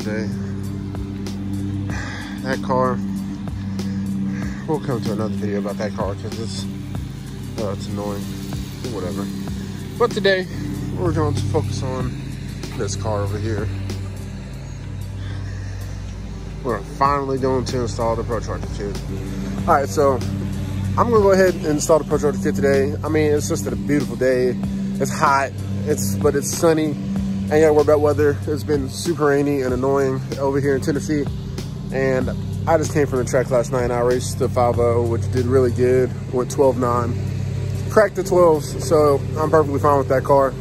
today. That car, we'll come to another video about that car because it's annoying, whatever. But today, we're going to focus on this car over here. We're finally going to install the ProCharger kit. All right, so I'm gonna go ahead and install the ProCharger kit today. I mean, it's just a beautiful day. It's hot, but it's sunny. Ain't gotta worry about weather. It's been super rainy and annoying over here in Tennessee. And I just came from the track last night and I raced the 5.0, which did really good. Went 12.9. Cracked the 12s, so I'm perfectly fine with that car.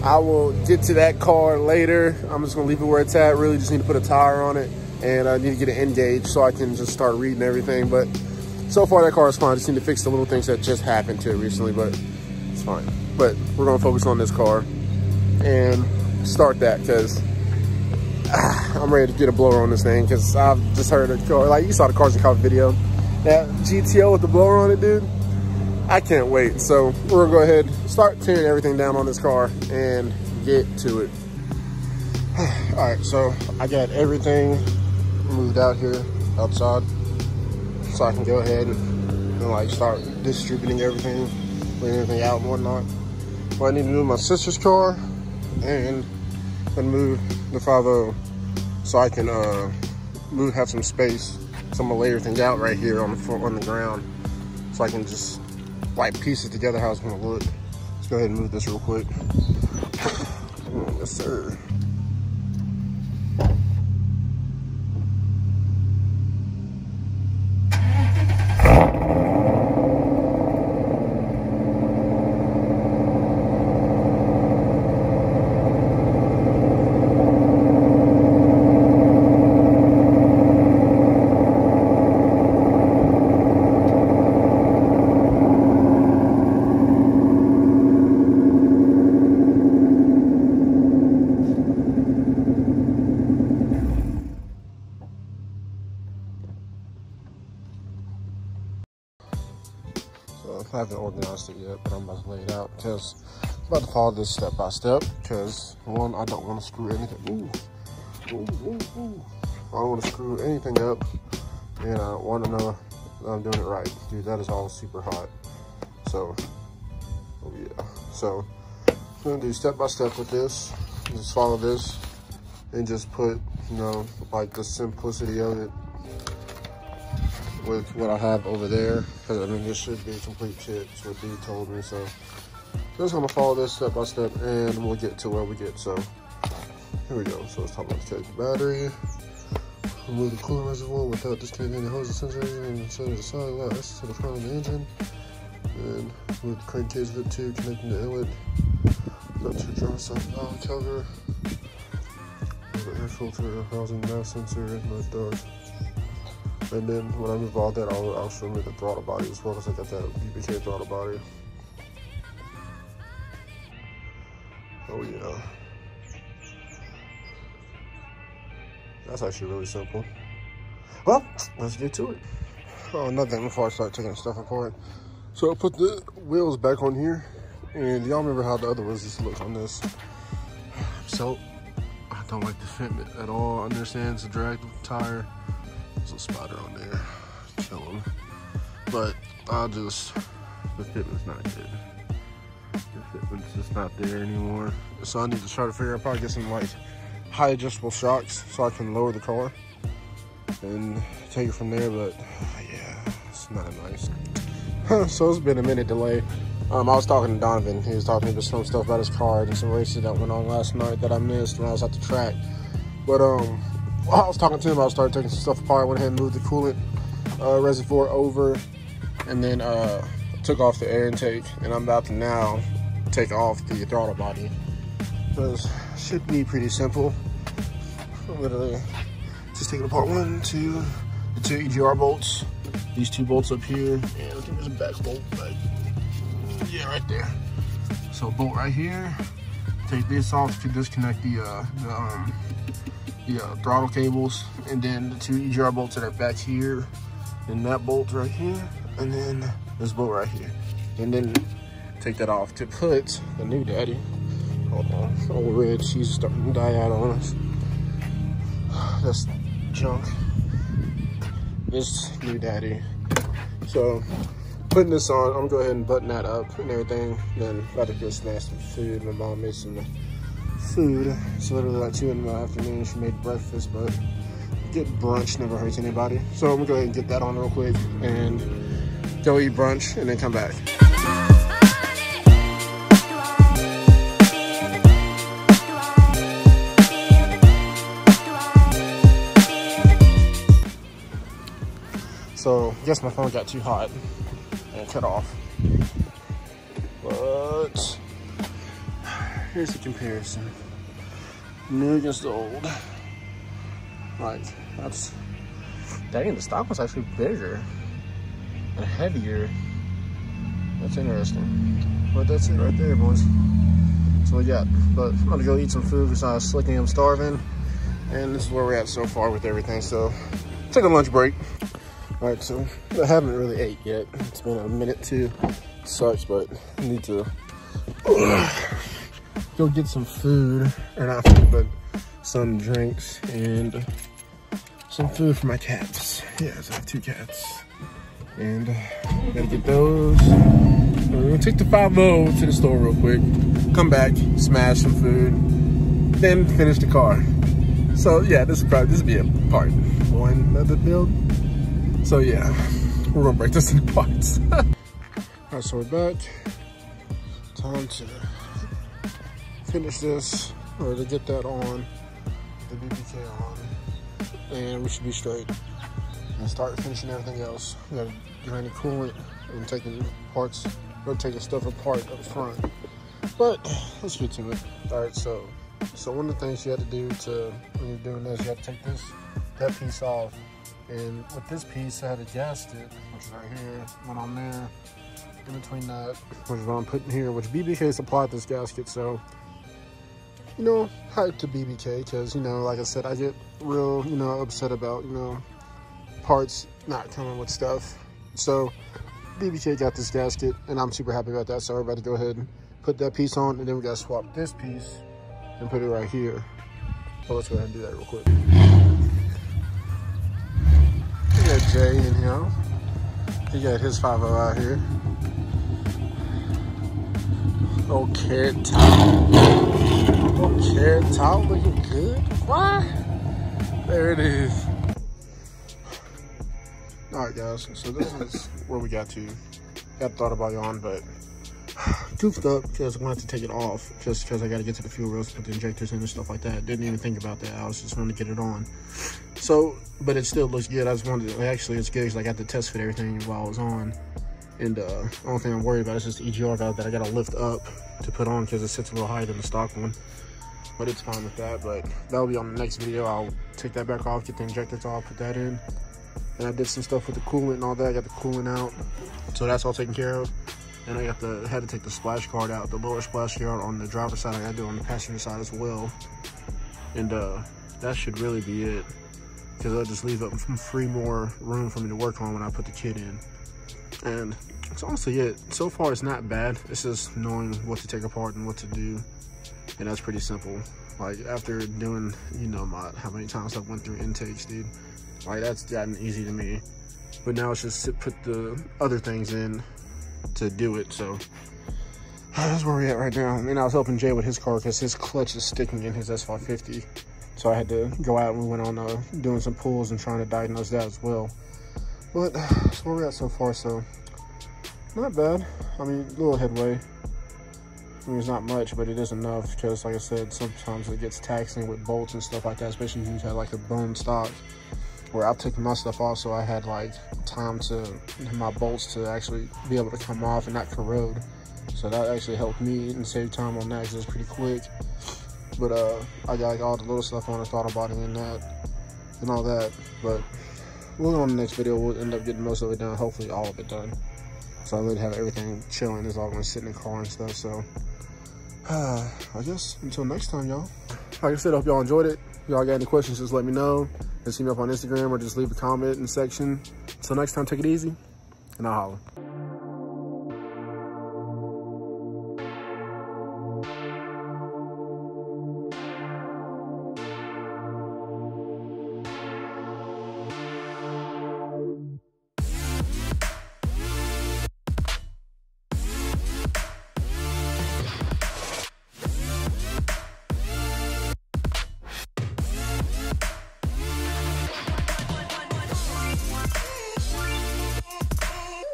I will get to that car later. I'm just gonna leave it where it's at. Really just need to put a tire on it. And I need to get an end gauge so I can just start reading everything. But so far that car is fine. I just need to fix the little things that just happened to it recently, but it's fine. But we're gonna focus on this car and start that because I'm ready to get a blower on this thing because I've just heard a car, like you saw the Cars and Coffee video, that GTO with the blower on it, dude. I can't wait. So we're gonna go ahead, start tearing everything down on this car and get to it. All right, so I got everything moved out here outside so I can go ahead and like start distributing everything, cleaning everything out and whatnot. What I need to do with my sister's car and move the 5.0 so I can have some space. So I'm gonna lay everything out right here on the ground so I can just like piece it together how it's gonna look. Let's go ahead and move this real quick. Yes, sir. I haven't organized it yet, but I'm about to lay it out because I'm about to follow this step by step because one, I don't want to screw anything. I don't want to screw anything up, and I want to know that I'm doing it right. Dude, that is all super hot. So, oh yeah. So, I'm gonna do step by step with this. Just follow this and just put, you know, like the simplicity of it with what I have over there, because I mean this should be complete shit. That's what Dee told me. So just gonna follow this step by step, and we'll get to where we get. So here we go. So let's talk about the battery. Remove the coolant reservoir without disconnecting the hose sensor and set it aside. Allow access to the front of the engine. And remove the crankcase of it too, connecting the inlet. Not to drum side valve cover. The air filter, housing mass sensor, and dark. And then when I move all that, I'll show me the throttle body as well, because I got that BBK throttle body. Oh yeah. That's actually really simple. Well, let's get to it. Oh, another thing before I start taking stuff apart. So I put the wheels back on here, and y'all remember how the other wheels used to look on this. So I don't like the fitment at all. I understand it's a drag tire. There's a spider on there, chilling. But the fitment's not good. The fitment's just not there anymore. So I need to try to figure out, probably get some like high adjustable shocks so I can lower the car and take it from there. But yeah, it's not nice. So it's been a minute delay. I was talking to Donovan. He was talking to me about some stuff about his car and some races that went on last night that I missed when I was at the track. But while I was talking to him, I started taking some stuff apart. Went ahead and moved the coolant reservoir over, and then took off the air intake. And I'm about to now take off the throttle body. This should be pretty simple. Literally, just taking apart the two EGR bolts. These two bolts up here, and I think there's a back bolt, like yeah, right there. So bolt right here. Take this off to disconnect the throttle cables, and then the two EGR bolts that are back here, and that bolt right here, and then this bolt right here, and then take that off to put the new daddy. Hold on, old red, she's starting to die out on us. That's junk. This new daddy. So putting this on, I'm gonna go ahead and button that up and everything. Then about to go snatch some food. My mom made some food. It's literally like 2 in the afternoon. She made breakfast, but get brunch never hurts anybody. So I'm gonna go ahead and get that on real quick and go eat brunch and then come back. So I guess my phone got too hot and cut off. But here's the comparison. New against old. Like, that's, dang, the stock was actually bigger and heavier. That's interesting. But that's it right there, boys. So we got, but I'm gonna go eat some food because I was slicking, I'm starving. And this is where we're at so far with everything. So take a lunch break. All right, so I haven't really ate yet. It's been a minute too. It sucks, but I need to go get some food, or not food, but some drinks and some food for my cats. Yes, I have 2 cats. And gotta get those. We're gonna take the 5-0 to the store real quick, come back, smash some food, then finish the car. So yeah, this will be a part 1 of the build. So yeah, we're gonna break this into parts. All right, so we're back. Time to finish this, or to get that on, the BBK on, and we should be straight. And start finishing everything else. We gotta drain the coolant and taking parts, or taking stuff apart up front. But let's get to it. All right, so one of the things you have to do when you're doing this, you have to take that piece off. And with this piece, I had a gasket, which is right here, one on there, in between that, which is what I'm putting here, which BBK supplied this gasket. So, you know, hype to BBK, because, you know, like I said, I get real, you know, upset about, you know, parts not coming with stuff. So BBK got this gasket, and I'm super happy about that. So we're about to go ahead and put that piece on, and then we got to swap this piece and put it right here. So let's go ahead and do that real quick. We got Jay in here. He got his 5.0 out here. Oh, carrot top. Oh, carrot top looking good. What? There it is. All right, guys. So this is where we got to. Got thought about yawn, but goofed up because I wanted to take it off just because I got to get to the fuel rails, put the injectors in and stuff like that. Didn't even think about that. I was just wanting to get it on. So, but it still looks good. I just wanted to, actually it's good because I got to test fit everything while I was on. And the only thing I'm worried about is just the EGR valve that I got to lift up to put on because it sits a little higher than the stock one. But it's fine with that. But that'll be on the next video. I'll take that back off, get the injectors off, put that in. And I did some stuff with the coolant and all that. I got the coolant out. So that's all taken care of. And I had to take the splash guard out, the lower splash guard on the driver's side. I got to do it on the passenger side as well. And that should really be it. Because it'll just leave up free more room for me to work on when I put the kit in. And that's honestly it. So far, it's not bad. It's just knowing what to take apart and what to do. And that's pretty simple. Like, after doing, you know, how many times I've went through intakes, dude. Like, that's gotten easy to me. But now it's just to put the other things in to do it. So that's where we're at right now. And I was helping Jay with his car because his clutch is sticking in his S550. So I had to go out and we went on doing some pulls and trying to diagnose that as well. But that's where we're at so far. So not bad. I mean, a little headway. I mean, it's not much, but it is enough because, like I said, sometimes it gets taxing with bolts and stuff like that, especially if you have like a bone stock. Where I've taken my stuff off, so I had like time to my bolts to actually be able to come off and not corrode. So that actually helped me and save time on that because it's pretty quick. But I got like all the little stuff on the throttle body and that and all that. But we'll on the next video. We'll end up getting most of it done. Hopefully all of it done. So I really have everything chilling. It's all going to sit in the car and stuff. So I guess until next time, y'all. Like I said, I hope y'all enjoyed it. Y'all got any questions, just let me know. Just hit me up on Instagram or just leave a comment in the section. Until next time, take it easy, and I'll holler.